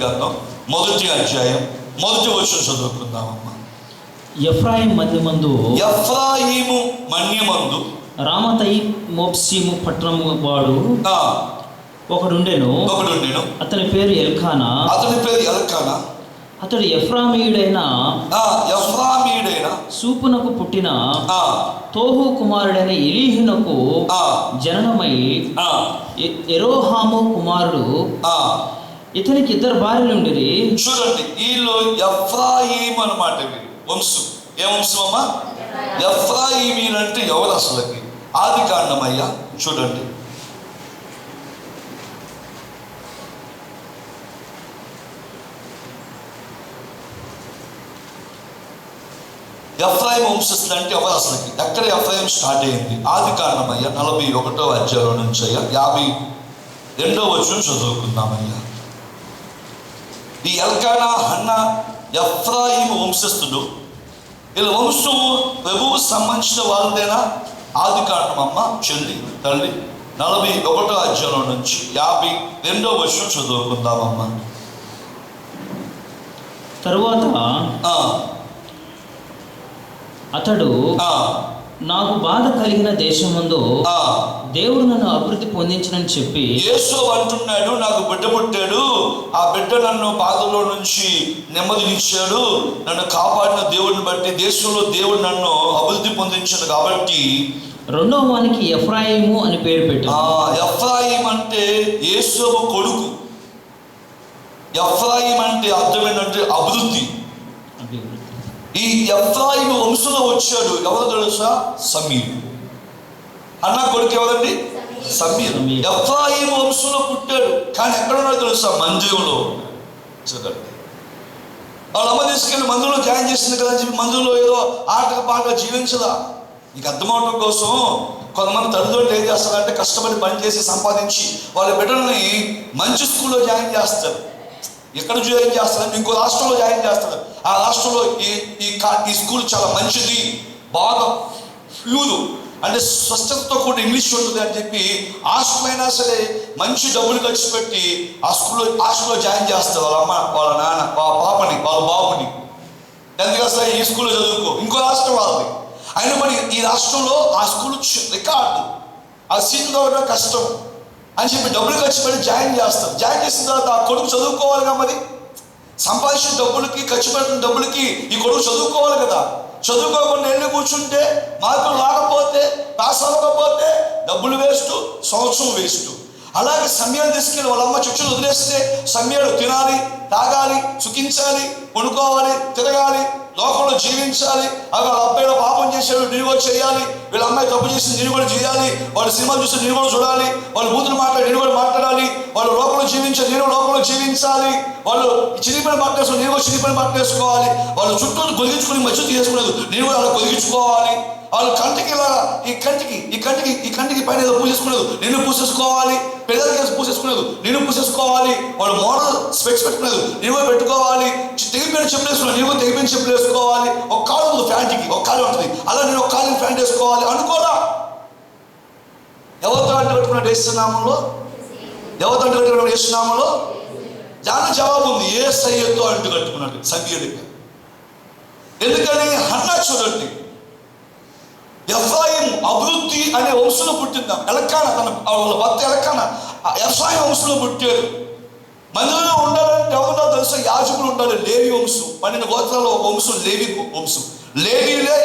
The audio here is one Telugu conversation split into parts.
గ్రంథం 1వ అధ్యాయం 1వ వచనం చదువుకుందామమ్మా. ఎఫ్రాయిము మన్యమందు రామతయి మోప్సీము పట్టణము వాడు ఒకడుండెను. అతని పేరు ఎల్కానా. అతడు ఎఫ్రామీయుడైన సూపునకు పుట్టిన తోహు కుమారుడైన ఎలీహునకు జననమై ఎరోహాము కుమారుడు. ఇతనికి 2 భార్యలుండిరి. చూడండి, వీళ్ళు ఎఫ్రాయిం అన్నమాట. వంశం ఏ వంశం అమ్మా? ఎఫ్రాయిమీలు అంటే ఎవరు అసలుకి? ఆది కాండమయ్యా చూడండి. ఎఫ్రాయిం వంశస్థులు అంటే ఎవరు అసలుకి? ఎక్కడ ఎఫ్రాయిం స్టార్ట్ అయింది? ఆది కాండమయ్యా 41వ అధ్యాయం నుంచి అయ్యా 52వ వచనం చదువుకుందామయ్యా. ఈ ఎల్కానా, హన్నా ఎఫ్రాయిం వంశస్థుడు. వీళ్ళ వంశం ప్రభువు సంబంధించిన వాళ్ళదేనా? ఆది కాండం అమ్మ చెల్లి తల్లి 41వ అధ్యాయం నుంచి 52వ వచనం చదువుకుందామమ్మా. తరువాత అతడు నాకు బాధ కలిగిన దేశమందు దేవుడు నన్ను అభివృద్ధి పొందించనని చెప్పి యేసు అంటున్నాడు, నాకు బిడ్డ పుట్టాడు, ఆ బిడ్డ నన్ను బాధలో నుంచి నెమ్మదినిచ్చాడు, నన్ను కాపాడిన దేవుడిని బట్టి దేశంలో దేవుడు నన్ను అభివృద్ధి పొందించాడు కాబట్టి 2వ వానికి ఎఫ్రాయిము అని పేరు పెట్టాడు. ఎఫ్రాయిం అంటే యేసు కొడుకు. ఎఫ్రాయిం అంటే అర్థం ఏంటంటే అభివృద్ధి. ఈ ఎఫ్రాయిం వంశంలో వచ్చాడు ఎవరు తెలుసా? సమీరు. అన్న కొడుకు ఎవరండి? సమీరు. ఎఫ్రాయిం వంశంలో పుట్టాడు, కానీ ఎక్కడ ఉన్నాడో తెలుసా? మందిరంలో. చూడండి, వాళ్ళ అమ్మ తీసుకెళ్ళి మందిరంలో జాయిన్ చేసింది కదా అని చెప్పి మందిరంలో ఏదో ఆటగా జీవించదా? నీకు అర్థమవడం కోసం కొంతమంది తల్లిదండ్రులు ఏం చేస్తారంటే కష్టపడి పనిచేసి సంపాదించి వాళ్ళ బిడ్డల్ని మంచి స్కూల్లో జాయిన్ చేస్తారు. ఎక్కడ జాయిన్ చేస్తారంటే ఇంకో రాష్ట్రంలో జాయిన్ చేస్తారు. ఆ రాష్ట్రంలో ఈ స్కూల్ చాలా మంచిది, బాగా ఫ్యూరు అంటే స్వచ్ఛతతో కూడా ఇంగ్లీష్ ఉంటుంది అని చెప్పి హాస్టల్ అయినా సరే మంచి డబ్బులు ఖర్చు పెట్టి హాస్టల్లో జాయిన్ చేస్తారు. వాళ్ళ అమ్మ, వాళ్ళ నాన్న, వాళ్ళ పాపని, వాళ్ళ బాబుని. ఎందుకు అసలు ఈ స్కూల్లో చదువుకో, ఇంకో రాష్ట్రం వాళ్ళది. అయినా మరి ఈ రాష్ట్రంలో ఆ స్కూల్ రికార్డు, ఆ సీట్లు కావడం కష్టం అని చెప్పి డబ్బులు ఖర్చు పెట్టి జాయిన్ చేస్తారు. జాయిన్ చేసిన తర్వాత ఆ కొడుకు చదువుకోవాలిగా. మరి సంపాదించిన డబ్బులకి, ఖర్చు పెట్టిన డబ్బులకి ఈ కొడుకు చదువుకోవాలి కదా. చదువుకోకుండా వెళ్ళి కూర్చుంటే, మార్కులు రాకపోతే, పాస్ అవ్వకపోతే డబ్బులు వేస్ట్, సంవత్సరం వేస్ట్. అలాగే సమయాలు తీసుకెళ్ళి వాళ్ళ అమ్మ చర్చలు వదిలేస్తే సమయాలు తినాలి, తాగాలి, సుఖించాలి, కొనుక్కోవాలి, తిరగాలి, లోకంలో జీవించాలి. అవి వాళ్ళ అబ్బాయిలో పాపం చేశాడు, నేను కూడా చేయాలి. వీళ్ళ అమ్మాయి తప్పు చేసి నేను కూడా చేయాలి. వాళ్ళు సినిమాలు చూస్తే నేను కూడా చూడాలి. వాళ్ళు బూతులు మాట్లాడి నేను కూడా మాట్లాడాలి. వాళ్ళు లోకంలో జీవించాలి, నేను లోకంలో జీవించాలి. వాళ్ళు చిరిగిపోయిన బట్ట వేసుకుని నేను కూడా చిరిగిపోయిన బట్ట వేసుకోవాలి. వాళ్ళు చుట్టూ కొలిగించుకుని మధ్య తీసుకునేది నేను కూడా అలా కొలిగించుకోవాలి. వాళ్ళు కంటికి ఇలా ఈ కంటికి పైన ఏదో పూసేసుకునేది నేను పూసేసుకోవాలి. పెద్దలకి పూసేసుకునేది నేను పూసేసుకోవాలి. వాళ్ళు మోడల్ స్పెక్స్ పెట్టుకునేది నేను కూడా పెట్టుకోవాలి. తెగిపోయిన చెప్పులు వేసుకున్నాను, నేను కూడా తెగిపోయిన చెప్పులు వేసుకోవాలి. ఒక కాలు ఉంది ఫ్యాంట్కి, ఒక కాలు ఉంటుంది, అలా నేను ఒక కాలు ఫ్యాంట్ వేసుకోవాలి అనుకోరా? ఎవరితో అంటే కట్టుకున్నాడు? యేసునామంలో. ఎవరితో అంటే కట్టుకున్నాడు? యేసునామంలో. దాని జవాబు ఉంది, యేసయ్యతో అంటు కట్టుకున్నాడు సంగీయుడిగా. ఎందుకని? హన్నా చూడండి, ఎఫ్రాయిం అభివృద్ధి అనే వంశంలో పుట్టిందాం. ఎలకానా వాళ్ళ భర్త ఎలకానా ఎఫ్రాయిం వంశంలో పుట్టాడు. మందిరంలో ఉండాలంటే ఎవరో తెలుసా? యాజకులు ఉండాలి. లేవి వంశం, 12 గోత్రాల్లో ఒక వంశం లేవి వంశం. లేవీలే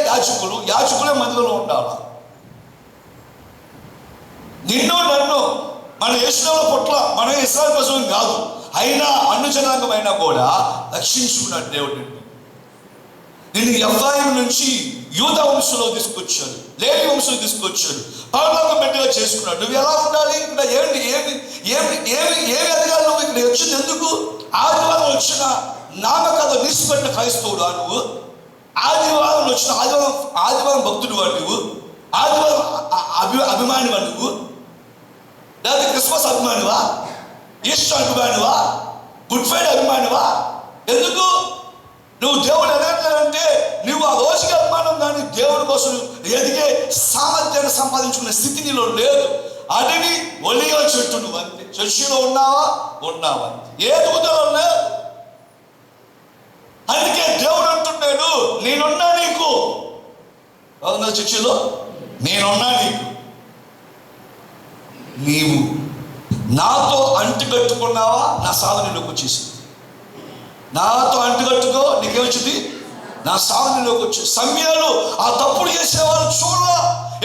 యాజకులే మందిరంలో ఉండాలి. నిన్ను నన్ను మన యేసులో పుట్ల మన ఇశ్రాయేలు ప్రజలు కాదు, అయినా అన్య జనాంగం అయినా కూడా రక్షించుకున్నాడు దేవుడు. నిన్ను ఎఫ్రాయిం నుంచి యూదా వంశంలో తీసుకొచ్చాడు, లేవి వంశంలో తీసుకొచ్చాడు, పరలోక బిడ్డగా చేసుకున్నాడు. నువ్వు ఎలా ఉండాలి? ఇక్కడ ఏమి ఎదగాలి? నువ్వు ఇక్కడ వచ్చింది ఎందుకు? ఆదివారం వచ్చిన నామకథ నిలిచిపెట్టిన క్రైస్తవుడు నువ్వు. ఆదివారం వచ్చిన ఆదివారం భక్తుడు వాడు నువ్వు. ఆదివారం అభిమానివా నువ్వు? లేదా క్రిస్మస్ అభిమానివా? ఈస్టర్ అభిమానివా? గుడ్ ఫ్రైడే అభిమానివా? ఎందుకు? నువ్వు దేవుడు ఎదగట్లేదంటే నువ్వు ఆ రోజుకి అభిమానం కానీ దేవుడి కోసం ఎదిగే సామర్థ్యాన్ని సంపాదించుకునే స్థితి నీలో లేదు. అడవి ఒలివ చెట్టు నువ్వు అంతే. చర్చిలో ఉన్నావా అంతే. ఏ దూతలు లేదు. అందుకే దేవుడు అంటున్నాడు, నేనున్నా నీకు. అవునా? చర్చిలో నేనున్నా నీకు. నీవు నాతో అంటుకట్టుకున్నావా, నా సాధనలోకి వచ్చేసింది. నాతో అంటుకట్టుకో, నీకేమొచ్చింది? నా సాధనలోకి వచ్చి. సమయాలు ఆ తప్పుడు చేసేవాళ్ళు చూడాల.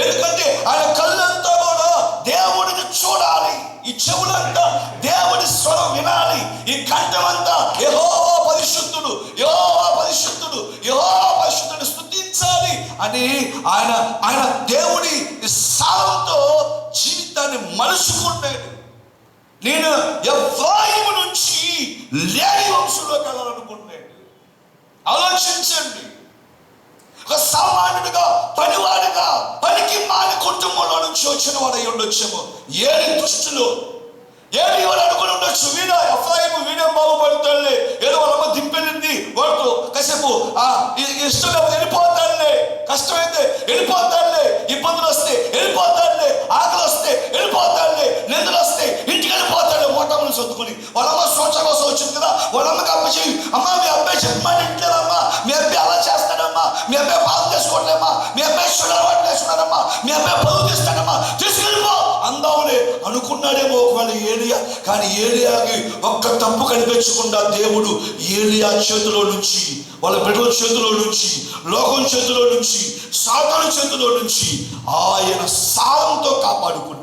ఎందుకంటే ఆయన కళ్ళంతా కూడా దేవుడిని చూడాలి, ఈ చెవులంతా దేవుడి స్వరం వినాలి, ఈ కంఠమంతా యెహోవా పరిశుద్ధుడు, యెహోవా పరిశుద్ధుడు, యెహోవా పరిశుద్ధుడు స్తుతించాలి అని ఆయన దేవుడి సారంతో జీవితాన్ని మలుచుకున్నాడు. నేను ఎఫ్రాయిము నుంచి లేవి వంశంలోకి వెళ్ళాలనుకున్నాడు. ఆలోచించండి. ఒక సామాన్యుడిగా, పనివాడిగా, పనికి మాని కుటుంబంలో నుంచి వచ్చిన వాడు అయి ఉండొచ్చేమో. ఏది దుష్టులు, ఏది వాడు అనుకుని ఉండొచ్చు, వీడా ఎఫ్రాయిము వీడే బాగుపడతాడులే, ఏదో వాళ్ళమ్మ దింపెళ్ళింది, వాడుతో కాసేపు ఇష్టం వెళ్ళిపోతాడులే, కష్టమైతే వెళ్ళిపోతాడులే, ఇబ్బందులు వస్తే వెళ్ళిపోతాడులే, ఆకలి వస్తే వెళ్ళిపోతాడులే, నిందలు వస్తే ఇంటికి వెళ్ళిపోతాడు. ఓటములు సర్దుకుని వాళ్ళమ్మ శోచ కోసం వచ్చింది కదా, వాళ్ళమ్మకి అప్పచేయి. అమ్మా మీ అబ్బాయి చెప్పమని ఇంట్లేదమ్మా, మీ అబ్బాయి అలా చేస్తాడమ్మా, మీ అబ్బాయి పాలు చేసుకోవట్లేమ్మా, మీ అబ్బాయి చూడవాడు వేసుకున్నాడమ్మా, మీ అబ్బాయి పరువు తీస్తాడమ్మా, తీసుకెళ్ళిపో అందాములే అనుకున్నాడేమో ఒకవేళ ఏలియా. కానీ ఏలియాకి ఒక్క తప్పు కనిపించకుండా దేవుడు ఏలియా చేతిలో నుంచి, వాళ్ళ బిడ్డల చేతిలో నుంచి, లోకం చేతిలో నుంచి, సాతాను చేతిలో నుంచి ఆయన సారంతో కాపాడుకున్నాడు.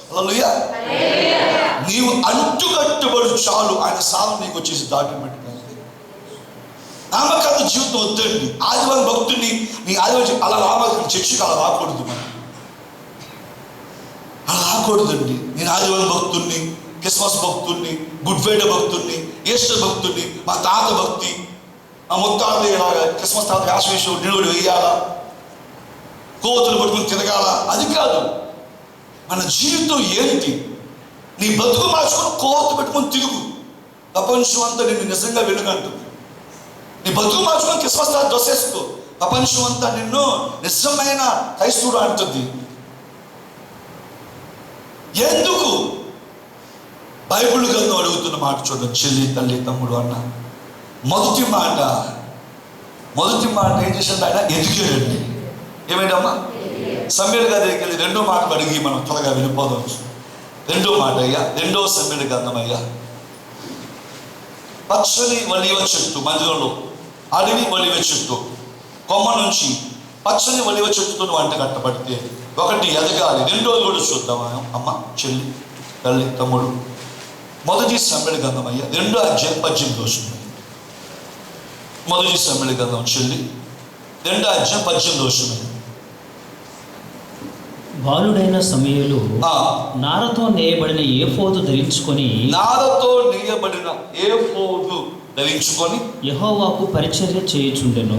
హల్లెలూయా. నీవు అంటుకట్టుబడు చాలు, ఆయన సారం నీకు వచ్చేసి దాటిపెట్టుకోవాలి. నామకాంత జీవితం వద్దండి. ఆదివారం భక్తుడిని నీ ఆదివారం అలా రావాలి, చర్చికి అలా రాకూడదు. మనం అలా రాకూడదండి. నేను ఆదివారం భక్తుడిని, క్రిస్మస్ భక్తుడిని, గుడ్ ఫ్రైడే భక్తుడిని, ఈస్టర్ భక్తుడిని, మా తాత భక్తి, మా ముత్తాత ఇలాగా క్రిస్మస్ తాత వేషం నిలువడు వేయాలా, కోతులు పట్టుకుని తిరగాల, అది కాదు. మన జీవితం ఏంటి? నీ బతుకు మార్చుకొని కోత పెట్టుకొని తిరుగు, ప్రపంచం అంతా నిన్ను నిజంగా వెలుగంటుంది. నీ బతుకు మార్చుకొని క్రిస్మస్ తాత డ్రెస్ వేసుకో, ప్రపంచం అంతా నిన్ను నిజమైన క్రైస్తవుడు అంటుంది. ఎందుకు? బైబిల్ గ్రంథం అడుగుతున్న మాట చూడండి. చెల్లి, తల్లి, తమ్ముడు, అన్న, మొదటి మాట ఏం చేశాడు? ఆయన ఎదిగాడండి. ఏమైందమ్మా? సమూయేలు గారి దగ్గరికి వెళ్ళి రెండో మాట అడిగి మనం త్వరగా వెళ్ళిపోదాం. రెండో మాట అయ్యా, రెండో సమూయేలు గ్రంథం అయ్యా. పచ్చని ఒలీవ చెట్టు మధ్యలో, అడవి ఒలీవ చెట్టు కొమ్మ నుంచి పచ్చని ఒలీవ చెట్టుతో వంట కట్టబడితే ఒకటి ఎదగాలి, రెండోది కూడా చూద్దామా అమ్మ, చెల్లి, తల్లి, తమ్ముడు. మొదటి సమూయేలు గ్రంథం అయ్యా, 2:18. మొదటి సమూయేలు గ్రంథం చెల్లి 2:18. బాలుడైన సమూయేలు నారతో నేయబడిన ఏఫోదు ధరించుకొని యెహోవాకు పరిచర్య చేయుచుండెను.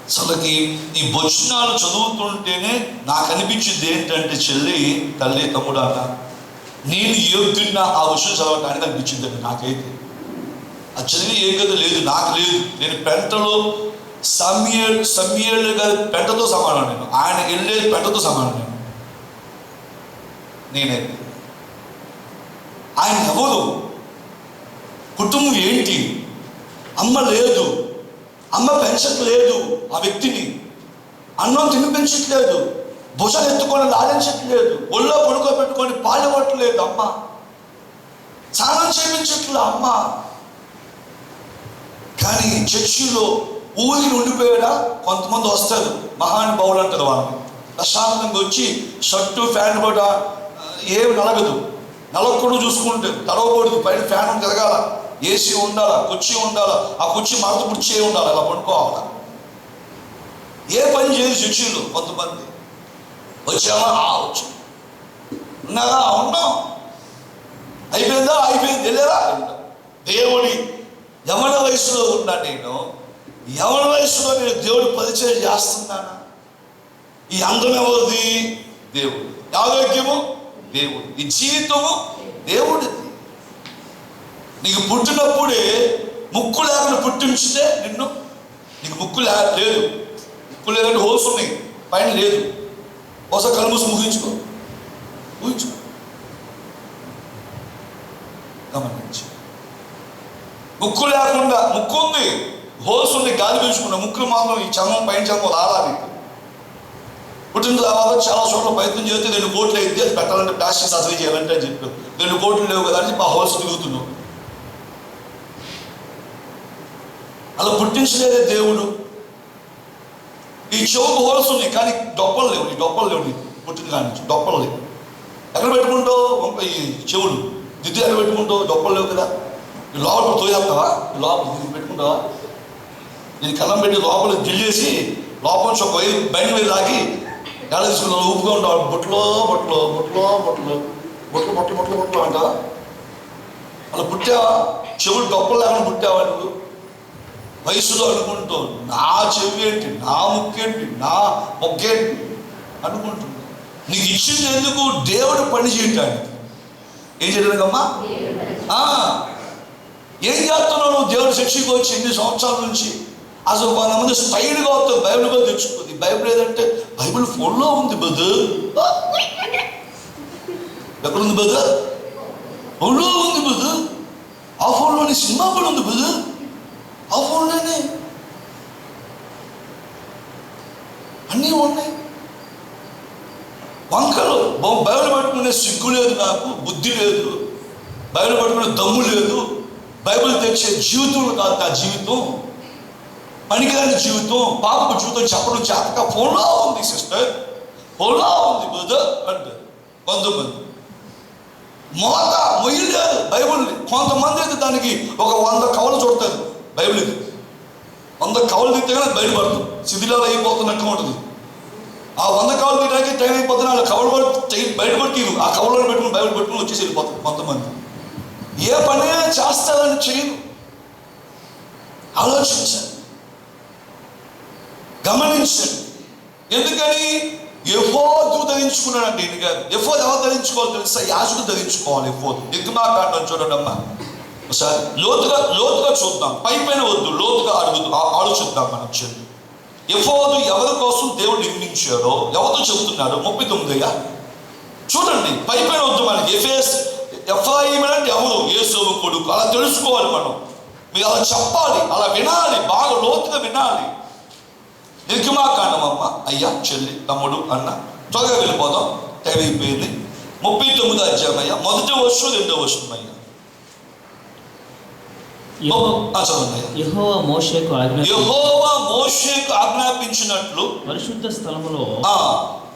అసలుకి ఈ వచనాలు చదువుతుంటేనే నాకు అనిపించింది ఏంటంటే, చెల్లి, తల్లి, తమ్ముడు, అన్న, నేను యోగ్యుడిన ఆ విషయం చదవటానికి అనిపించిందండి నాకైతే. ఆ చదివి ఏ గది లేదు, నాకు లేదు. నేను పెంటలో సమూయేలు గారి పెంటతో సమానం. నేను ఆయన వెళ్ళేది పెంటతో సమానం. నేనైతే ఆయన ఎవరు, కుటుంబం ఏంటి, అమ్మ లేదు, అమ్మ పెంచట్లేదు ఆ వ్యక్తిని, అన్నం తినిపించట్లేదు, భుజాలు ఎత్తుకొని లాలించట్లేదు, ఒళ్ళో పడుకోబెట్టుకొని పాలివ్వట్లేదు అమ్మ, స్నానం చేయించట్లేదు అమ్మ. కానీ చర్చిలో ఊరికి ఉండిపోయాడా? కొంతమంది వస్తారు, మహానుభావులు అంటారు, వాళ్ళని ప్రశాంతంగా వచ్చి షర్టు ఫ్యాన్ కూడా ఏమి నలగదు, నలగకూడదు, చూసుకుంటే తడవకూడదు, పైన ఫ్యాన్ తిరగాల, ఏసీ ఉండాలా, కుర్చీ ఉండాలా, ఆ కుర్చీ మరత కుర్చీ ఉండాలి, అలా పడుకోవాలా. ఏ పని చేయదు చర్చిలో. కొంతమంది వచ్చామా, వచ్చు, ఉన్నారా, ఉన్నాం, అయిపోయిందా, అయిపోయింది, వెళ్ళేదా. దేవుడి యవన వయసులో ఉన్నా నేను, యవన వయసులో నేను దేవుడు పరిచయం చేస్తున్నాను. ఈ అందం ఎవరిది? దేవుడు. ఆరోగ్యము దేవుడు, ఈ జీవితము దేవుడిది. నీకు పుట్టినప్పుడే ముక్కు లేకుండా పుట్టించితే నిన్ను, నీకు ముక్కు లేదు, ముక్కు లేదంటే హోల్స్ ఉన్నాయి, పైన లేదు, ఒకసారి కళ్ళు మూసి ఊహించుకో. గమనించి, ముక్కు లేకుండా, ముక్కు ఉంది, హోల్స్ ఉంది, గాలి పీల్చుకున్నా, ముక్కులు మాత్రం ఈ చర్మం పైన చర్మం రావాలి. పుట్టిన తర్వాత చాలా చోట్ల ప్రయత్నం చేస్తే 2 కోట్లు అయితే అది పెట్టాలంటే ప్లాస్టిక్ సర్జరీ చేయాలంటే అని చెప్పారు. 2 కోట్లు లేవు కదా అని ఆ హోల్స్ తిరుగుతున్నావు. అలా పుట్టించలేదే దేవుడు. ఈ చెవుకు హోల్స్ ఉన్నాయి కానీ డొప్పలు లేవు. పుట్టిన కాడి నుంచి డొప్పలు లేవు. ఎక్కడ పెట్టుకుంటావు? ఈ చెవులు దిద్దు ఎక్కడ పెట్టుకుంటావు? డొప్పలు లేవు కదా. లోపల తోయేస్తావా? లోపల దీన్ని పెట్టుకుంటావా? ఇది కళ్ళం పెట్టి లోపల గిల్లేసి లోపల నుంచి ఒక బయట మీద లాగి ఎలా తీసుకున్నా ఊపుగా ఉంటావు. బొట్లో అంటావా? అలా పుట్టావా? చెవులు డొప్పలు లేకుండా పుట్టావా? నువ్వు వయసులో అనుకుంటావు నా చెవి ఏంటి, నా ముక్కేంటి, నా మొక్కేంటి అనుకుంటున్నావు. నీకు ఇచ్చింది ఎందుకు? దేవుడు పని చేయటానికి. ఏం చేయడానికమ్మా? ఏం చేస్తున్నావు నువ్వు? దేవుడు శిక్షకు వచ్చి ఎన్ని సంవత్సరాల నుంచి అసలు కొంతమంది స్టైల్గా వస్తుంది. బైబిల్ కూడా తెచ్చుకుంది. బైబిల్ ఏదంటే బైబిల్ ఫోన్లో ఉంది బ్రదర్. ఎక్కడుంది బ్రదర్? ఫోన్లో ఉంది బ్రదర్. ఆ ఫోన్లోని సినిమా కూడా ఉంది బ్రదర్. ఆ ఫోన్లోనే అన్నీ ఉన్నాయి. వంకలు. బైబిల్ పట్టుకునే సిగ్గు లేదు నాకు, బుద్ధి లేదు, బైబిల్ పట్టుకునే దమ్ము లేదు. బైబిల్ తెచ్చే జీవితం కాదు నా జీవితం, పనికిరాని జీవితం, పాపపు జీవితం చెప్పడం చేతక ఫోన్లో ఉంది సిస్టర్, ఫోన్లో ఉంది బ్రదర్ అంటే కొంతమంది మొయ్యలేదు బైబిల్ని. కొంతమంది అయితే దానికి ఒక 100 కవలు చూడతారు. బైబిల్కి 100 కవలు తింటే కానీ బయటపడుతుంది. శిథిలాలు అయిపోతున్నట్టు ఉంటుంది. ఆ 100 కవలు తీయడానికి టైం అయిపోతున్నా వాళ్ళ కవలు బయటపడి ఆ కవలను పెట్టుకుని బైబిల్ పెట్టుకుని వచ్చేసి వెళ్ళిపోతుంది. కొంతమంది ఏ పనైనా చేస్తారని చేయను. ఆలోచించండి, గమనించండి. ఎందుకని ఎఫోదు ధరించుకున్నాడంటే ఇది కాదు. ఎఫోదు ఎవరు ధరించుకోవాలి తెలుసా? యాజకుడు ధరించుకోవాలి ఎఫోదు. నిర్గమాకాండం చూడండి అమ్మా ఒకసారి. లోతుగా చూద్దాం, పైన వద్దు, లోతుగా ఆలోచిద్దాం మనం. చెల్లి ఎఫోదు ఎవరి కోసం దేవుడు నిర్మించాడో ఎవరితో చెబుతున్నాడో 39 చూడండి. పైన వద్దు మనకి. ఎఫ్రాయిము అంటే ఎవరు? యేసోవు కొడుకు. అలా తెలుసుకోవాలి మనం. మీరు అలా చెప్పాలి, అలా వినాలి, బాగా లోతుగా వినాలి. నిర్గమాకాండం అమ్మ, అయ్యా, చెల్లి, తమ్ముడు, అన్న, త్వరగా వెళ్ళిపోదాం, టైం అయిపోయింది. 39 అధ్యాయం అయ్యా, 1వ వచనం 2వ వచనం అయ్యా. యెహోవా మోషేకు ఆజ్ఞాపించినట్లు పరిశుద్ధ స్థలములో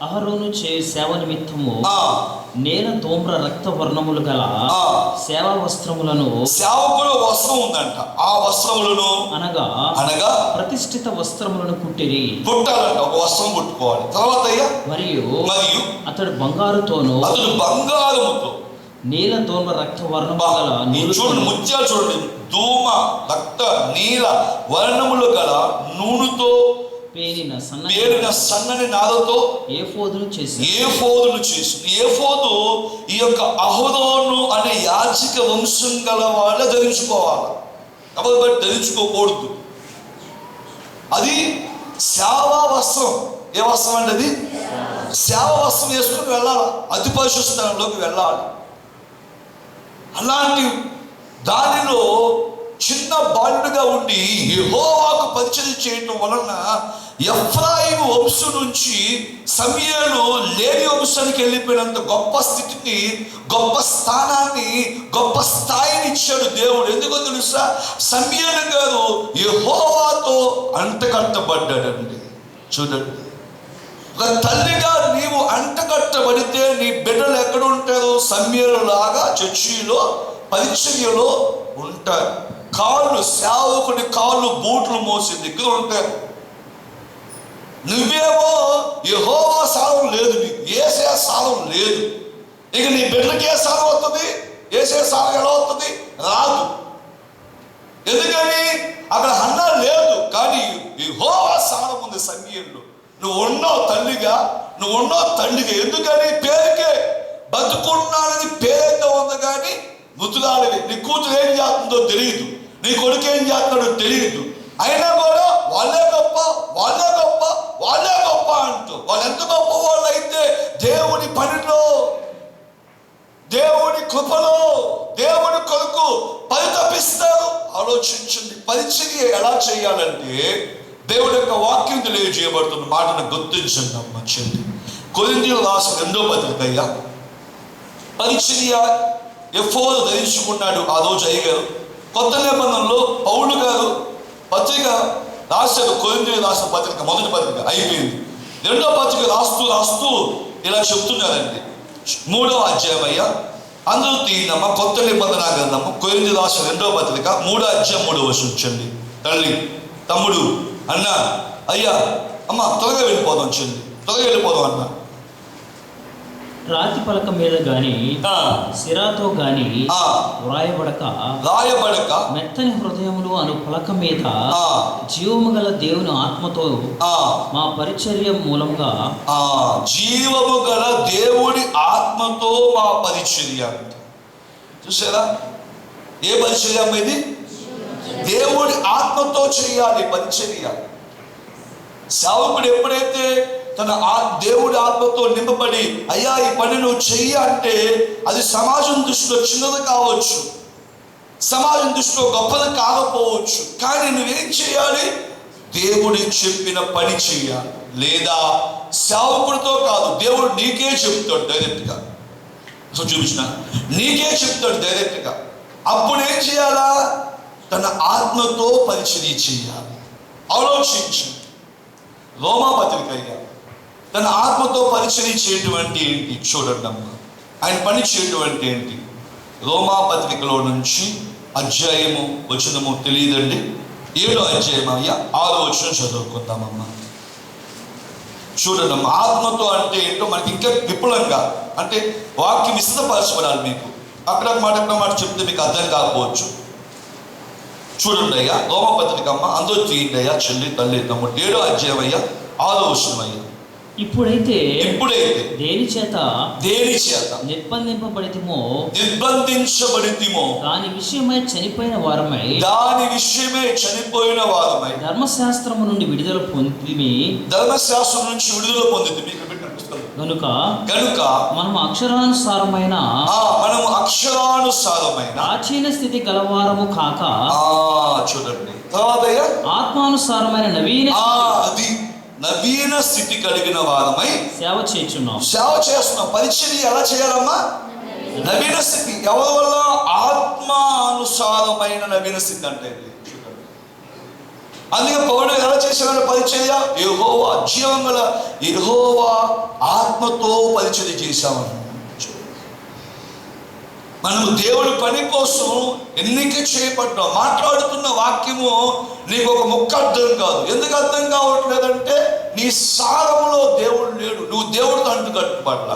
అహరోను సేవ నిమిత్తము నేల తోమ్ర రక్త వర్ణములు గల సేవా వస్త్రములను, సేవకుల వస్త్రం ఉందంట, ఆ వస్త్రములను అనగా ప్రతిష్ఠిత వస్త్రములను కుట్టాలంట. ఒక వస్త్రం కుట్టుకోవాలి. తర్వాత మరియు అతడు బంగారముతో నీల ధూమ రక్త వర్ణములు గల చూడండి, ముత్యాలు చూడండి, ధూమ రక్త నీల వర్ణములు గల నూనెతో పేరిన సన్నని నారతో ఏఫోదును చేసి ఏఫోదు ఈ యొక్క అహరోను అనే యాజక వంశం గల వాళ్ళే ధరించుకోవాలి. కాబట్టి బట్టి ధరించుకోకూడదు. అది సేవా వస్త్రం. ఏ వస్త్రం అంటే అది సేవా వస్త్రం వేసుకుని వెళ్ళాలి, అతి పరిశుద్ధ స్థలంలోకి వెళ్ళాలి. అలాంటి దానిలో చిన్న బాలుడుగా ఉండి యెహోవాకు పరిచర్య చేయటం వలన ఎఫ్రాయిము వంశం నుంచి సమూయేలు లేవి వంశానికి వెళ్ళిపోయినంత గొప్ప స్థితిని, గొప్ప స్థానాన్ని, గొప్ప స్థాయిని ఇచ్చాడు దేవుడు. ఎందుకో తెలుసా? సమూయేలు గారు యెహోవాతో అంటకట్టబడ్డాడండి. చూడండి, ఒక తల్లిగా నీవు అంటకట్టబడితే నీ బిడ్డలు ఎక్కడ ఉంటారో సమూయేలు లాగా చర్చిలో పరిచర్యలో ఉంటారు. సేవకుని కాళ్ళు బూట్లు మోసి దగ్గర ఉంటారు. నువ్వేమో యెహోవా సారం లేదు, నీకు యేసే సారం లేదు. ఇక నీ బిడ్డకి ఏ సారం వస్తుంది? యేసే సారం ఎలా వస్తుంది? రాదు. ఎందుకని? అక్కడ హన్నా లేదు, కానీ యెహోవా సారం ఉంది సమూయేలులో. నువ్వు ఉన్నావు తల్లిగా, నువ్వు ఉన్నావు తండ్రిగా. ఎందుకని? పేరుకే బతుకున్నానని పేరైతే ఉంది, కానీ మృతురాలివి. నీ కూతురు ఏం చేస్తుందో తెలియదు, నీ కొడుకు ఏం చేస్తున్నాడో తెలియదు. అయినా కూడా వాళ్ళే గొప్ప వాళ్ళే గొప్ప వాళ్ళే గొప్ప అంటూ, వాళ్ళు ఎంత గొప్ప వాళ్ళు అయితే దేవుని పనిలో, దేవుని కృపలో, దేవుని కొరకు పరితపిస్తారు. ఆలోచించండి, పరిచర్య ఎలా చేయాలంటే దేవుడి యొక్క వాక్యం తెలియజేయబడుతున్న మాటను గుర్తించండి అమ్మ చెల్లి. కొరింథీయులకు రాసిన 2వ పత్రిక అయ్యా, పరిచర్య ఎఫోదు ధరించుకున్నాడు ఆ రోజు అయ్యగారు. కొత్త నిబంధనలో పౌలు గారు పత్రిక రాశాడు. కొరింథీయులకు రాసిన పత్రిక, మొదటి పత్రిక అయిపోయింది. 2వ పత్రిక రాస్తూ ఇలా చెప్తున్నారండి. 3వ అధ్యాయం అయ్యా, అందరూ తీయనమ్మ, కొత్త నిబంధన గ్రంథము కొరింథీయులకు రాసిన 2వ పత్రిక 3వ అధ్యాయం 3వ వచనం చెల్లి. తల్లి, తమ్ముడు, అన్న, అయ్యా, అమ్మ త్వరగా వెళ్ళిపోదాం చెల్లి, త్వరగా వెళ్ళిపోదాం అన్న. రాతి పలక మీద గాని సిరాతో గాని రాయబడక మెత్తని హృదయములు అను పలక మీద జీవము గల దేవుని ఆత్మతో మా పరిచర్య మూలంగా, జీవము గల దేవుడి ఆత్మతో మా పరిచర్య. చూసారా, ఏ పరిచర్య ఇది? దేవుడి ఆత్మతో చేయాలి పరిచర్య. సేవకుడు ఎప్పుడైతే తన దేవుడి ఆత్మతో నింపబడి, అయ్యా ఈ పని నువ్వు చెయ్యి అంటే, అది సమాజం దృష్టిలో చిన్నది కావచ్చు, సమాజం దృష్టిలో గొప్పది కాకపోవచ్చు, కానీ నువ్వేం చేయాలి? దేవుడు చెప్పిన పని చెయ్యాలి. లేదా సేవకుడితో కాదు, దేవుడు నీకే చెప్తాడు డైరెక్ట్గా. చూపించిన నీకే చెప్తాడు డైరెక్ట్గా. అప్పుడు ఏం చేయాలా? తన ఆత్మతో పరిచర్య చేయాలి. ఆలోచించు, రోమా పత్రిక అయ్యా, తన ఆత్మతో పరిచర్య చేయటువంటి ఏంటి చూడండి అమ్మ. ఆయన పని చేయటువంటి ఏంటి? రోమా పత్రికలో నుంచి అధ్యాయము వచనము తెలియదండి, 7వ అధ్యాయం అయ్యా 6వ వచనం చదువుకుందామమ్మా. చూడండి అమ్మ, ఆత్మతో అంటే ఏంటో మనకి ఇంకా విపులంగా, అంటే వాక్యం విస్తృతపరచబడాలి మీకు. అక్కడ మాట చెప్తే మీకు అర్థం కాకపోవచ్చు. చూడండి అయ్యా, రోమా పత్రిక అమ్మ, అందరూ తీయండి అయ్యా చెల్లి, తల్లి, తమ్ముడు, 7వ అధ్యాయం అయ్యా 6వ వచనం అయ్యా. ఇప్పుడైతే దేని చేత నిర్బంధింపబడితిమో దాని విషయమై చనిపోయిన వారమై ధర్మశాస్త్రము నుండి విడుదల పొందితిమి. గనుక మనము అక్షరానుసారమైన ప్రాచీన స్థితి గలవారము కాక, చూడండి, ఆత్మానుసారమైన నవీన స్థితి కలిగిన వారమై సేవ చేస్తున్నాం. పరిచర్య ఎలా చేయాలమ్మా? నవీన స్థితి. ఎవరి వల్ల? ఆత్మానుసారమైన నవీన స్థితి అంటే అందుకే పౌలు ఎలా చేసేవాడు పరిచర్య? యెహోవా, జీవం గల యెహోవా ఆత్మతో పరిచర్య చేశామని. మనము దేవుడి పని కోసం ఎన్నిక చేయబడ్డాం. మాట్లాడుతున్న వాక్యము నీకు ఒక ముక్క అర్థం కాదు. ఎందుకు అర్థం కావట్లేదంటే నీ సారములో దేవుడు లేడు, నువ్వు దేవుడితో అంటుకట్టుబడ్డా.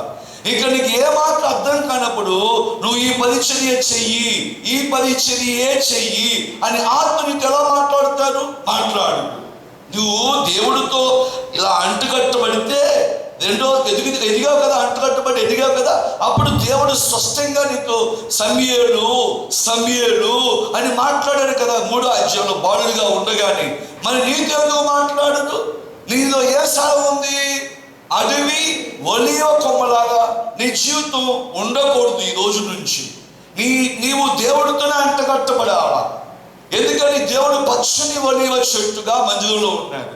ఇక నీకు ఏ మాట అర్థం కానప్పుడు నువ్వు ఈ పరిచర్య చెయ్యి, ఈ పరిచర్యే చెయ్యి అని ఆత్మ నీకు ఎలా మాట్లాడతాడు? మాట్లాడు. నువ్వు దేవుడితో ఇలా అంటుకట్టబడితే, ఎదిగావు కదా, అంటుకట్టుబడి ఎదిగావు కదా, అప్పుడు దేవుడు స్పష్టంగా నీకు సమూయేలు అని మాట్లాడాడు కదా 3వ అధ్యాయంలో బాలుడిగా ఉండగానే. మరి నీతో ఎందుకు మాట్లాడదు? నీలో ఏ సారం ఉంది? అడవి ఒలివ కొమ్మలాగా నీ జీవితం ఉండకూడదు. ఈ రోజు నుంచి నీవు దేవుడితోనే అంటగట్టబడాలా. ఎందుకని దేవుడు పచ్చని ఒలివ చెట్టుగా మందిరంలో ఉన్నాడు,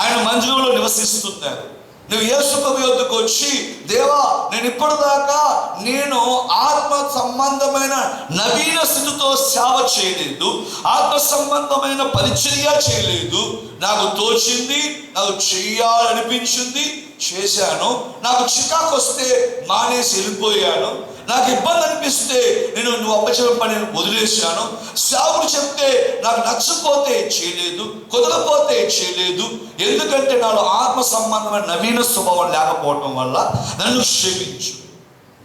ఆయన మందిరంలో నివసిస్తున్నాడు. నువ్వు యేసు ప్రభు యొద్దకు వచ్చి, దేవా నేను ఇప్పటిదాకా నేను ఆత్మ సంబంధమైన నవీన స్థితితో సేవ చేయలేదు, ఆత్మ సంబంధమైన పరిచర్య చేయలేదు, నాకు తోచింది, నాకు చెయ్యాలనిపించింది, చేశాను, నాకు చికాకు వస్తే మానేసి వెళ్ళిపోయాను, నాకు ఇబ్బంది అనిపిస్తే నువ్వు అప్పచెప్ప పని వదిలేశాను, సేవకుడు చెప్తే నాకు నచ్చపోతే చేయలేదు, కుదరపోతే చేయలేదు. ఎందుకంటే నాలో ఆత్మ సంబంధమైన నవీన స్వభావం లేకపోవటం వల్ల నన్ను క్షమించు.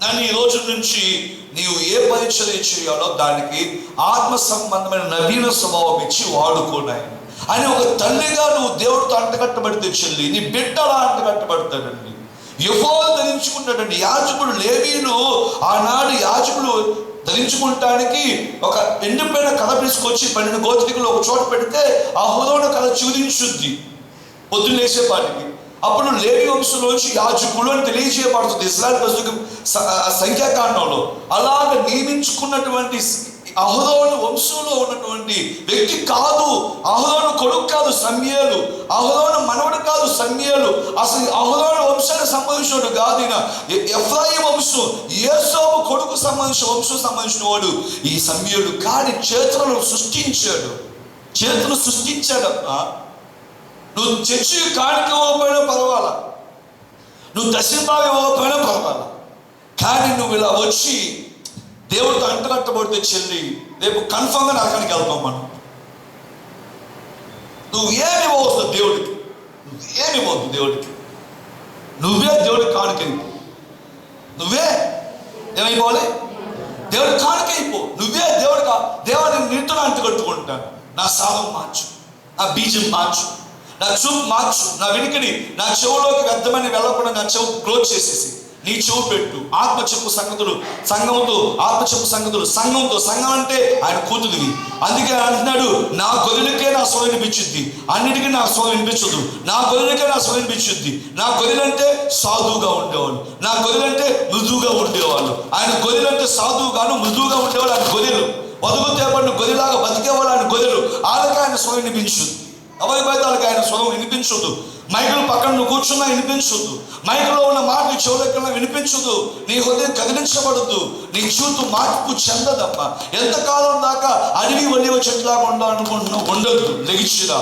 నన్ను ఈ రోజు నుంచి నీవు ఏ పరిచర్య చేయాలో దానికి ఆత్మ సంబంధమైన నవీన స్వభావం ఇచ్చి వాడుకోనాయి అని ఒక తల్లిగా నువ్వు దేవుడితో అంటగట్టబడితే చెల్లి, నీ బిడ్డ అలా అంటగట్టబడతాడండి. యెహోవా ధరించుకున్నాడండి. యాజకుడు లేవీలు, ఆనాడు యాజకులు ధరించుకుంటానికి ఒక ఎండిపోయిన కథ తీసుకొచ్చి 12 గోత్రికులు ఒక చోట పెడితే ఆ హోదోన కథ చూదించుద్ది పొద్దున్న లేచేపాటికి. అప్పుడు లేవి వంశంలోంచి యాజకులు అని తెలియజేయబడుతుంది ఇశ్రాయేలు ప్రజలకు సంఖ్యాకాండంలో. అలాగ నియమించుకున్నటువంటి అహరోను వంశంలో ఉన్నటువంటి వ్యక్తి కాదు, అహరోను కొడుకు కాదు సమూయేలు, అహరోను మనవడు కాదు సమూయేలు, అసలు అహరోను వంశానికి సంబంధించినవాడు కాదు. ఎఫ్రాయిము వంశం, యేసోబు కొడుకు సంబంధించిన వాడు ఈ సమూయేలు. కానీ చేతులను సృష్టించాడమ్మా. నువ్వు చర్చి కాడికి ఇవ్వకపోయినా పర్వాలా, నువ్వు దశంభాగం ఇవ్వకపోయినా పర్వాలా, కానీ నువ్వు ఇలా వచ్చి దేవుడితో అంటగట్టబడితే చెల్లి రేపు కన్ఫర్మ్గా నరకానికి వెళ్తాం మనం. నువ్వేమి ఇవ్వవద్దు దేవుడికి, నువ్వే దేవుడికి కానుకైపో. నువ్వే ఏమైపోవాలి? దేవుడికి కానుకైపో. నువ్వే దేవుడిని నీతో అంటగట్టుకుంటాను. నా సాధం మార్చు, నా బీజం మార్చు, నా చూపు మార్చు, నా వెనుకని నా చెవులోకి వ్యర్థమని వెళ్ళకుండా నా చెవు క్లోజ్ చేసేసి నీ చెవు పెట్టు. ఆత్మ చెప్పు సంగతులు సంఘంతో, ఆత్మ చెప్పు సంగతులు సంఘంతో. సంఘం అంటే ఆయన కూతురివి. అందుకే అంటున్నాడు, నా గొర్రెలకే నా స్వరం వినిపించుద్ది, అన్నిటికీ నా స్వరం వినిపించదు. నా గొర్రెలకే నా స్వరం వినిపించుద్ది. నా గొర్రెలంటే సాధువుగా ఉండేవాళ్ళు, నా గొర్రెలంటే మృదువుగా ఉండేవాళ్ళు. ఆయన గొర్రెలంటే సాధువుగాను మృదువుగా ఉండేవాళ్ళు. ఆయన గొర్రెలు బతుకుతే పడిన గొర్రెలాగా బతికేవాళ్ళు ఆయన గొర్రెలు. వాళ్ళకి ఆయన స్వరం వినిపించుద్ది. అవైబైతాలకు ఆయన స్వరం వినిపించదు. మైకులు పక్కన నువ్వు కూర్చున్నా వినిపించదు. మైకులో ఉన్న మాట నీ చెవులెక్కడా వినిపించదు. నీ హృదయం కదిలించబడదు. నీ జీవితం మార్పు చెందదప్ప. ఎంతకాలం దాకా అడవి వల్లివ చెట్లాగా ఉండాలనుకుంటున్నావు? ఉండదు. లెగిచ్చిరా.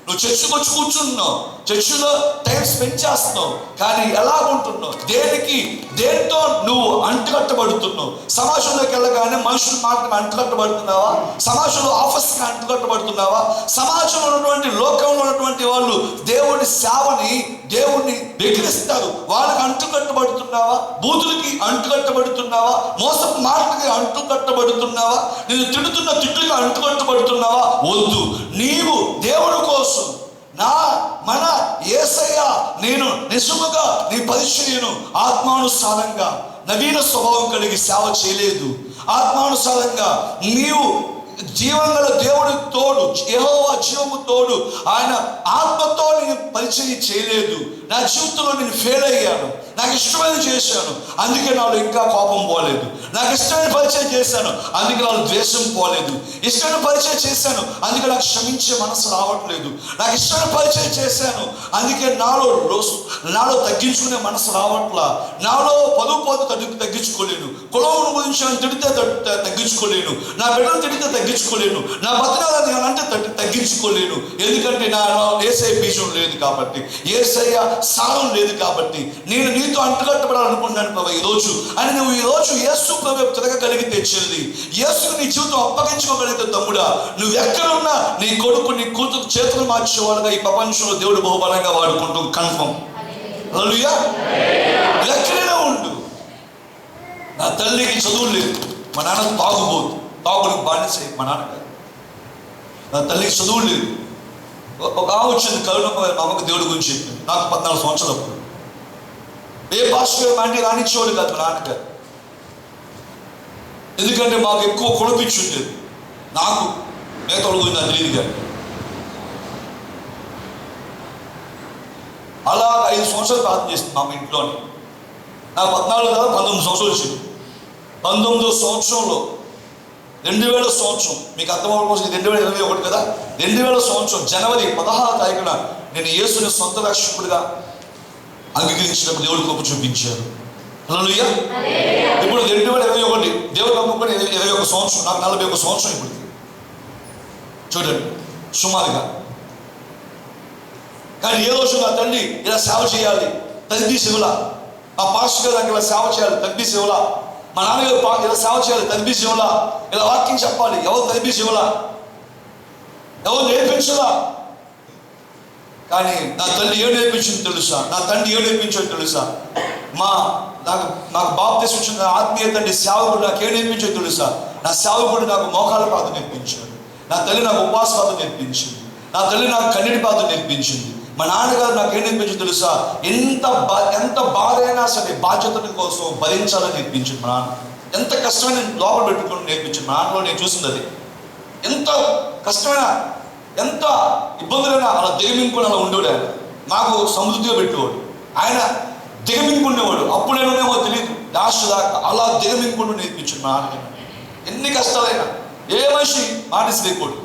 నువ్వు చర్చికి వచ్చి కూర్చున్నావు, చర్చిలో టైం స్పెండ్ చేస్తున్నావు, కానీ ఎలాగుంటున్నావు? దేంతో నువ్వు అంటుకట్టబడుతున్నావు? సమాజంలోకి వెళ్ళగానే మనుషుల మాటకు అంటుకట్టబడుతున్నావా? సమాజంలో ఆఫీస్కి అంటుకట్టబడుతున్నావా? సమాజంలో ఉన్నటువంటి లోకంలో ఉన్నటువంటి వాళ్ళు దేవుని సేవని, దేవుణ్ణి వెకిరిస్తారు, వాళ్ళకి అంటుకట్టబడుతున్నావా? బూతులకి అంటుకట్టబడుతున్నావా? మోసపు మాటలకి అంటుకట్టబడుతున్నావా? నేను తిడుతున్న తిట్టుగా అంటుకట్టబడుతున్నావా? వద్దు. నీవు దేవుడి కోసం మన యేసయ్య నేను నిజముగా నీ పరిచర్యను ఆత్మానుసారంగా నవీన స్వభావం కలిగి సేవ చేయలేదు. ఆత్మానుసారంగా నీవు జీవంగల దేవుడి తోడు, యెహోవా జీవము తోడు, ఆయన ఆత్మతో నేను పరిచయం చేయలేదు. నా జీవితంలో నేను ఫెయిల్ అయ్యాను. నాకు ఇష్టమైన చేశాను, అందుకే నాలో ఇంకా కోపం పోలేదు. నాకు ఇష్టమైన పరిచయం చేశాను, అందుకే నాలో ద్వేషం పోలేదు. ఇష్టమైన పరిచయం చేశాను, అందుకే నాకు క్షమించే మనసు రావట్లేదు. నాకు ఇష్టమైన పరిచయం చేశాను, అందుకే నాలో తగ్గించుకునే మనసు రావట్లా. నాలో పదుపోతు తగ్గించుకోలేను. కులం గురించి తిడితే తగ్గించుకోలేను. నా బిడ్డను తిడితే తగ్గించుకోలేను. నా బతనాలని అంటే తగ్గించుకోలేను. ఎందుకంటే నా యేసయ్య బీజం లేదు కాబట్టి, యేసయ్య సారం లేదు కాబట్టి. నేను నీతో అంటుకట్టబడాలనుకున్నాను ప్రభు ఈరోజు అని నువ్వు ఈరోజు యేసు ప్రభు తిరగగలిగితే చెల్లి, యేసుకు నీ జీవితం అప్పగించుకోగలిగితే తమ్ముడా, నువ్వు ఎక్కడున్నా నీ కొడుకు నీ కూతురు చేతులు మార్చేవాళ్ళుగా ఈ ప్రపంచంలో దేవుడు బహుబలంగా వాడుకుంటూ కన్ఫర్మ్. హల్లెలూయా. ఎక్కడైనా ఉండు. నా తల్లికి చదువు లేదు, మా నాన్న తాగుడికి బానిస. మా నాన్న నా తల్లికి చదువు లేదు. ఒక వచ్చింది కరుణమ్మ, మా అమ్మకు దేవుడి గురించి చెప్పింది. నాకు 14 సంవత్సరాలు. అప్పుడు ఏ భాషలో మా ఇంటికి రానిచ్చేవాడు కాదు మా నాన్నగారు. ఎందుకంటే మాకు ఎక్కువ కొడుపిచ్చి ఉండేది. నాకు మిగతా గురించి నాకు తెలియదు కానీ అలా 5 సంవత్సరాలు ప్రార్థన చేస్తుంది మా ఇంట్లోని. నాకు 14 కదా 19 సంవత్సరాలు వచ్చింది. 19వ సంవత్సరంలో 2000 సంవత్సరం, మీకు అర్థమవడం కోసం 2021 కదా, 2000 సంవత్సరం జనవరి 16వ తారీఖున నేను యేసుని సొంత రక్షకుడిగా అంగీకరించినప్పుడు దేవుడు కృప చూపించారు. హల్లెలూయా. ఇప్పుడు 2021 దేవుడు నమ్ముకొని 21 సంవత్సరం, నాకు 41 సంవత్సరం ఇప్పుడు. చూడండి సుమారుగా. కానీ ఏ రోజు నా తల్లి ఇలా సేవ చేయాలి తగ్గి శివులా, మా పాస్టర్ గారు నాకు ఇలా సేవ చేయాలి తగ్గి శివులా, మా నాన్నగారు ఇలా సేవ చేయాలి తగ్గి శివులా, ఇలా వాక్యం చెప్పాలి, ఎవరు తగ్గి శివులా, ఎవరు నేర్పించలా. కానీ నా తల్లి ఏం నేర్పించింది తెలుసా, నా తండ్రి ఏం నేర్పించో తెలుసా, నాకు బాప్తిసం ఇచ్చిన ఆత్మీయ తండ్రి సేవకుడు నాకు ఏం నేర్పించో తెలుసా, నా సేవకుడు నాకు మోకాల పాత నేర్పించాడు, నా తల్లి నాకు ఉపవాస పాత నేర్పించింది, నా తల్లి నాకు కన్నీటి పాత నేర్పించింది, మా నాన్నగారు నాకు ఏం నేర్పించింది తెలుసా, ఎంత బాధ అయినా సరే బాధ్యతల కోసం భరించాలని నేర్పించింది మా నాన్న. ఎంత కష్టమైన లోపల పెట్టుకొని నేర్పించాడు. నాట్లో నేను చూసింది అది. ఎంత కష్టమైన, ఎంత ఇబ్బందులైనా అలా దిగమింగుకొని అలా ఉండేవాడు ఆయన. నాకు సమృద్ధిగా పెట్టేవాడు ఆయన, దిగమింగుండేవాడు. అప్పుడేమో తెలియదు, లాస్ట్ దాకా అలా దిగమింగుంటూ నేర్పించాడు మా నాన్న. ఎన్ని కష్టాలైనా ఏ మనిషి మానేసి లేకూడదు.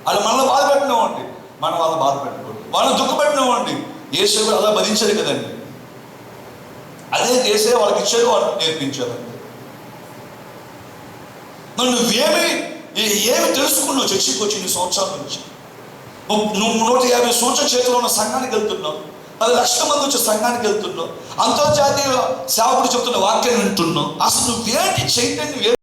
వాళ్ళు మనల్ని బాధ పెట్టినామండి, మనం వాళ్ళని బాధ పెట్టకూడదు. వాళ్ళని దుఃఖపెట్టినామండి, యేసు అలా భరించారు కదండి. అదే చేసే వాళ్ళకి ఇచ్చారు, వాళ్ళకి నేర్పించారు. మరి ఏమి తెలుసుకున్నావు చర్చికి వచ్చి నీ సంవత్సరాల నుంచి? నువ్వు 150 సంవత్సరాల చేతిలో ఉన్న సంఘానికి వెళ్తున్నావు, 10 లక్షల మంది వచ్చే సంఘానికి వెళ్తున్నావు, అంతర్జాతీయ సేవకుడు చెప్తున్న వాక్యాన్ని వింటున్నావు. అసలు నువ్వేంటి చైతన్యం?